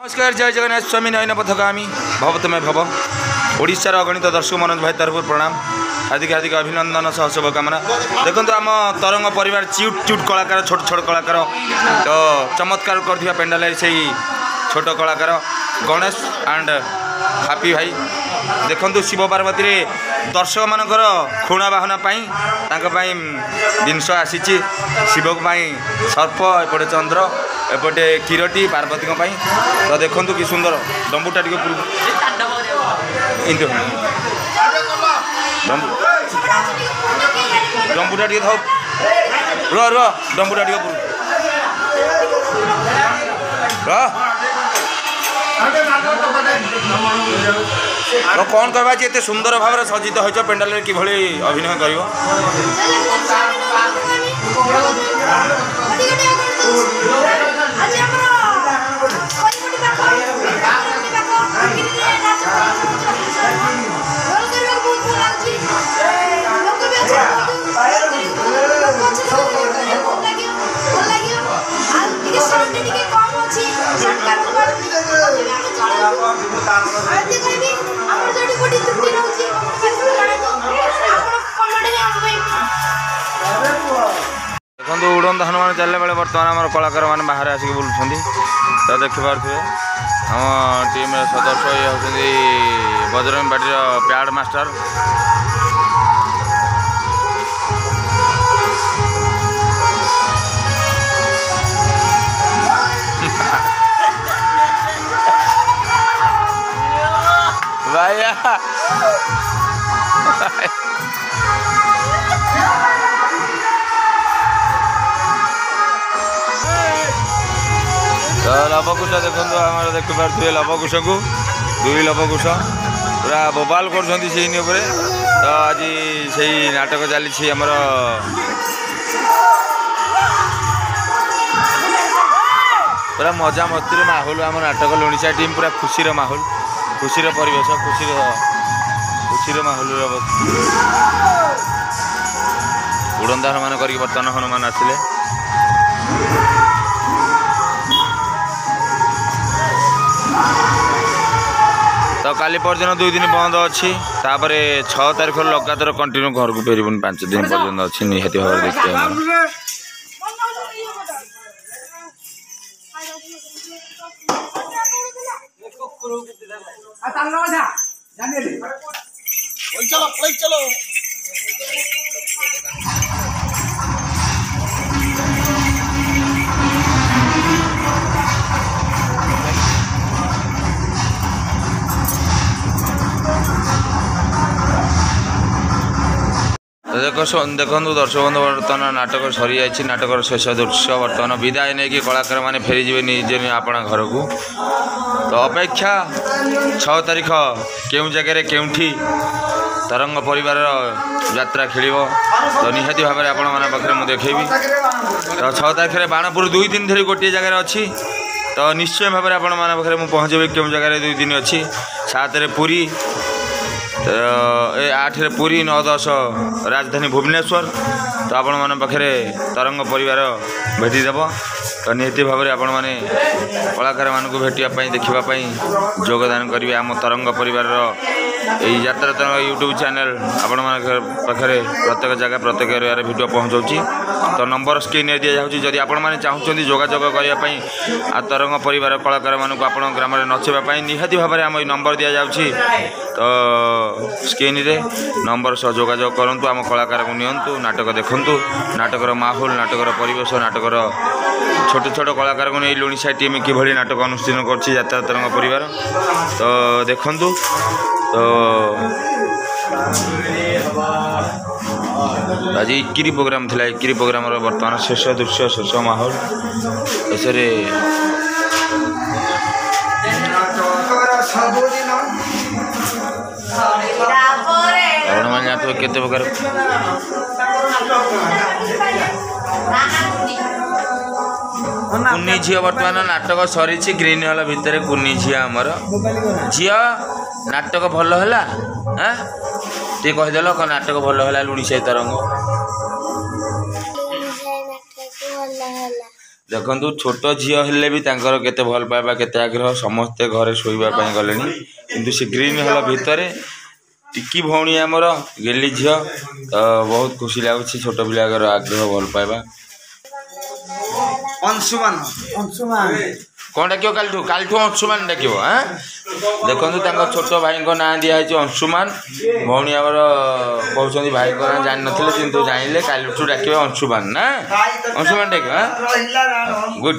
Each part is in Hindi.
नमस्कार जय जगन्नाथ स्वामी नयन पथगामी भव तुम्हें भव ओडिशार अगणित दर्शक मनोज भाई तरफ प्रणाम हार्दिक हार्दिक अभिनंदन सह शुभकामना। देखो आम तरंग परिवार चिउट चिउट कलाकार छोट छोट कलाकार तो चमत्कार कर पेंडाल से छोट कलाकार गणेश एंड हापी भाई देखु शिव पार्वती रे दर्शक मानकर खुणा बाहना जिनस आसी शिव सर्प एपटे चंद्र एपटे किरटी पार्वती तो देखु कि सुंदर डंबूटा टे डंबूटा टे था डंबूटा टे तो कौन कहवा एत सुंदर भाव सज्जित हो पेंडाल कि अभिनय कर देखो उड़न हनुमान चलने बेले बर्तमान आम कलाकार मैंने बाहर आसिक बुलूँ तो देखिपे आम टीम सदस्य ये होती बजरंग बाटी प्याड मास्टर भैया तो लवकुश देखो आम देखिपे लवकुश को दुई लवकुश पूरा बोबाल कर तो आज से नाटक चली आमर पूरा मजा मस्ती माहौल आम नाटक लुणिसा टीम पूरा खुशी माहौल खुशी परिवेश खुशी माहौल उड़ंदा हनुमान करके बर्तमान हनुमान आसिले तो काली परदिन 2 दिन बंद अच्छी तापर 6 तारीख लगातार कंटिन्यू घर को फेरबुन 5 दिन पर्यटन अच्छी निहाती भाव देखते देखो दर्शक बंधु बर्तमान नाटक सरी जाइए नाटक शेष दृश्य बर्तमान विदाय नहीं कि कलाकार मैंने फेरी जी निजे अपना घर को तो अपेक्षा 6 तारीख क्यों जगह केउठी तरंग परिवार यात्रा खेल तो निहाती भाव में आपण मान पाखे मुझे देखेबी तो 6 तारीख में बाणपुर 2 दिन धरी गोटे जगह अच्छी तो निश्चय भाव में आपण मान पाखे मुझे पहुँचे क्यों जगह 2 दिन अच्छी 7 पुरी 8 पुरी 9-10 राजधानी भुवनेश्वर तो आपण मान पाखे तरंग परिवार भेटीदेव तो निहती भाव में आपण मैंने कलाकार मानक भेटापी देखापी योगदान करेंगे आम तरंग परिवार यही यात्रा तरंग यूट्यूब चैनल आपण पाखे प्रत्येक जगह प्रत्येक एरिया भिडियो पहुँचाऊँगी तो नंबर स्क्रीन दि जाऊँगी जदि आपण मैंने चाहते जोगाजोग करने आ तरंग परिवार कलाकार मानक आप ग्राम में नचेवाई निहाती भाव में आम नंबर दि जाऊँगी तो स्क्रीन रे नंबर सह जोगाजोग करूँ आम कलाकार को नियंतु नाटक देखूँ नाटकर माहौल नाटकर परिवेश नाटकर छोट छोट कलाकार को नहीं लुणिसा टीम किभली नाटक अनुष्ठान कर यात्रा तरंग परिवार तो देखु तो आज इक्री प्रोग्राम थिला इक्री प्रोग्राम बर्तमान शेष दृश्य शेष माहौल ऐसे केते प्रकार कुन्नी झील बर्तमान नाटक सरी ग्रीन हॉल भितर कुन्नी झील आमर झील नाटक भल है टे कहीदेल नाटक भल है लुणिसाई तरंग देखु छोट झील हेले भी केते भल पाइबा केते आग्रह समस्ते घरे शोइबा पई गलेनी किंतु से ग्रीन हॉल भितर टिकी भौणी आमर गेली झील तो बहुत खुशी लगुच छोट पिलागर आग्रह भल पाइबा अंशुमान कौन डाक कालठू अंशुमान डाक हाँ देखो छोट भाई ना दिखाई अंशुमान भौणी आमर कहते भाई को ना जान नी कितु जानिले कालठू डाक अंशुमान ना अंशुमान डाक हाँ गुड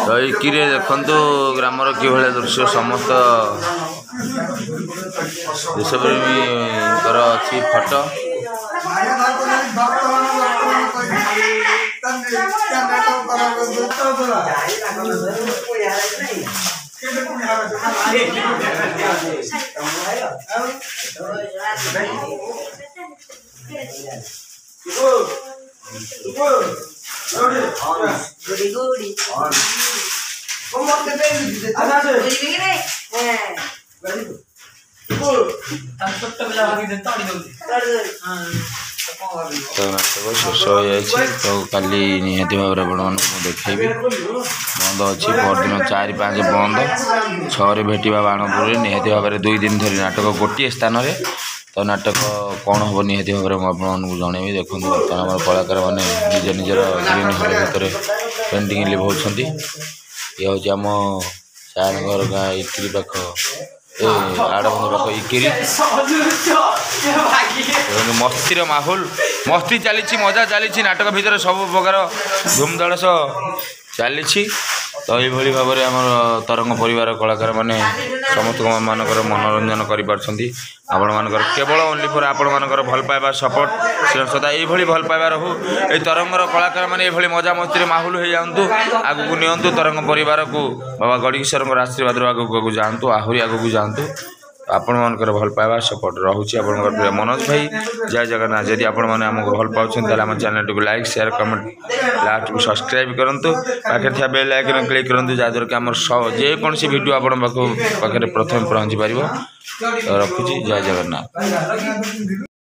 तो ये देखु ग्रामर कि भाया दृश्य समस्त देशप्रेमी अच्छी फटो शेष हो जाए तो काली निहाती भाव देखी बंद अच्छी परदिन 4-5 बंद 6 भेटा बाणपुर निहाती भाव में 2 दिन धरी नाटक गोटे स्थान में तो नाटक कौन हम निहाती भाव में आपको जनइबी देखो बर्तमान कलाकार मैंने निज निजर ग्रीन हॉल भितर पेंटिंग लिभाउं ये हूँ आम सारंगर गाँ इकिरी पाख आड़बंध पाख इकिरी मस्तीर माहौल मस्ती चली मजा चली नाटक भितर सब प्रकार धूमधड़स चली तो ये भाव में आम तरंग परिवार कलाकार मैंने समस्त मानकर मनोरंजन कर केवल ओनली फॉर आपण मानकर भल पाइबा सपोर्ट सदा ये भल पाइबा रहू ये तरंगर कलाकार मैंने ये मजा मस्ती माहौल हो जातु आगू नियंतु तरंग परिवार को बाबा गणेश्वर आशीर्वाद आगू जातु आहरी आगू जातु आपण मानकर भल पाइबा सपोर्ट रोचे आप प्रिय मनोज भाई जय जगन्नाथ जदि आपण मैंने आमको भल पाँच आम चैनल को लाइक शेयर कमेंट लास्ट को सब्सक्राइब करूँ पाखे बेल आइकन क्लिक करूँ जहाँद्वारा कि आम जेकोसी वीडियो आपण पाखे प्रथम पहुँची पार रखुची जय जगन्नाथ।